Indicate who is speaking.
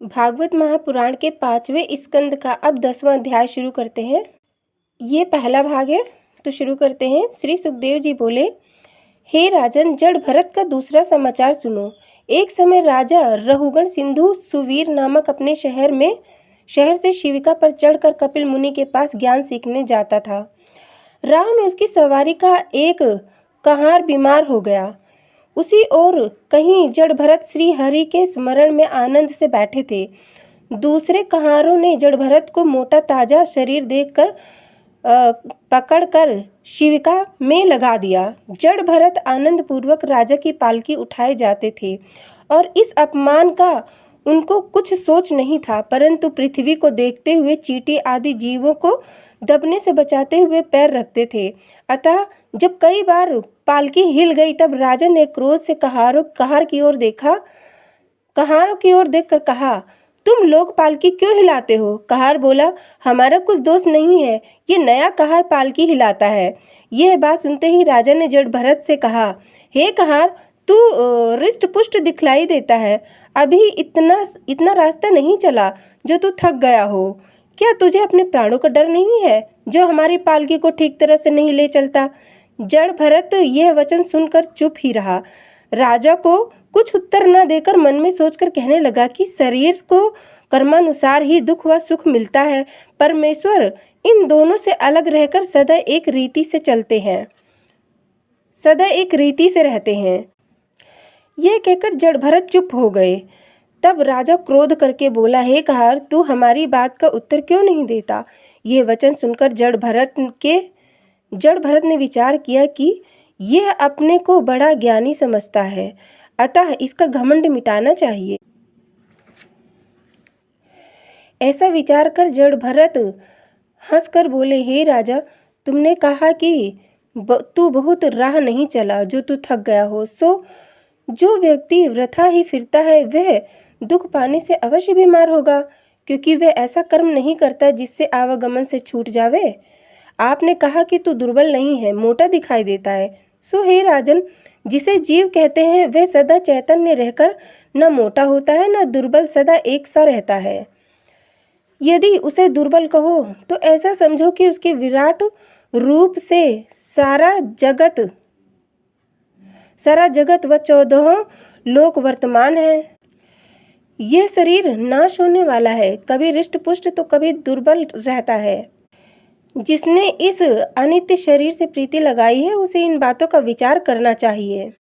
Speaker 1: भागवत महापुराण के 5वें स्कंद का अब 10वां अध्याय शुरू करते हैं। ये पहला भाग है, तो शुरू करते हैं। श्री सुखदेव जी बोले, हे राजन, जड़ भरत का दूसरा समाचार सुनो। एक समय राजा रहुगण सिंधु सुवीर नामक अपने शहर से शिविका पर चढ़कर कपिल मुनि के पास ज्ञान सीखने जाता था। राह में उसकी सवारी का एक कहार बीमार हो गया। उसी ओर कहीं जड़ भरत श्री हरि के स्मरण में आनंद से बैठे थे। दूसरे कहारों ने जड़ भरत को मोटा ताजा शरीर देखकर पकड़कर शिविका में लगा दिया। जड़ भरत आनंद पूर्वक राजा की पालकी उठाए जाते थे और इस अपमान का उनको कुछ सोच नहीं था, परंतु पृथ्वी को देखते हुए चींटी आदि जीवों को दबने से बचाते हुए पैर रखते थे। अतः जब कई बार पालकी हिल गई तब राजा ने क्रोध से कहार की ओर देखकर कहा, तुम लोग पालकी क्यों हिलाते हो? कहार बोला, हमारा कुछ दोष नहीं है, ये नया कहार पालकी हिलाता है। यह बात सुनते ही राजा ने जड़ भरत से कहा, हे कहार, तू हृष्ट पुष्ट दिखलाई देता है, अभी इतना रास्ता नहीं चला जो तू थक गया हो। क्या तुझे अपने प्राणों का डर नहीं है जो हमारी पालकी को ठीक तरह से नहीं ले चलता? जड़ भरत यह वचन सुनकर चुप ही रहा। राजा को कुछ उत्तर न देकर मन में सोचकर कहने लगा कि शरीर को कर्मानुसार ही दुख व सुख मिलता है। परमेश्वर इन दोनों से अलग रहकर सदा एक रीति से चलते हैं, सदा एक रीति से रहते हैं। यह कहकर जड़ भरत चुप हो गए। तब राजा क्रोध करके बोला, हे कहार, तू हमारी बात का उत्तर क्यों नहीं देता? यह वचन सुनकर जड़ भरत ने विचार किया कि यह अपने को बड़ा ज्ञानी समझता है, अतः इसका घमंड मिटाना चाहिए। ऐसा विचार कर जड़ भरत हंसकर बोले, हे राजा, तुमने कहा कि तू बहुत राह नहीं चला जो तू थक गया हो, सो जो व्यक्ति वृथा ही फिरता है वह दुख पाने से अवश्य बीमार होगा, क्योंकि वह ऐसा कर्म नहीं करता जिससे आवागमन से छूट जावे। आपने कहा कि तू दुर्बल नहीं है, मोटा दिखाई देता है, सो हे राजन, जिसे जीव कहते हैं वह सदा चैतन्य रहकर न मोटा होता है न दुर्बल, सदा एक सा रहता है। यदि उसे दुर्बल कहो तो ऐसा समझो कि उसके विराट रूप से सारा जगत व 14 लोक वर्तमान है। यह शरीर नाश होने वाला है, कभी हृष्ट पुष्ट तो कभी दुर्बल रहता है। जिसने इस अनित्य शरीर से प्रीति लगाई है उसे इन बातों का विचार करना चाहिए।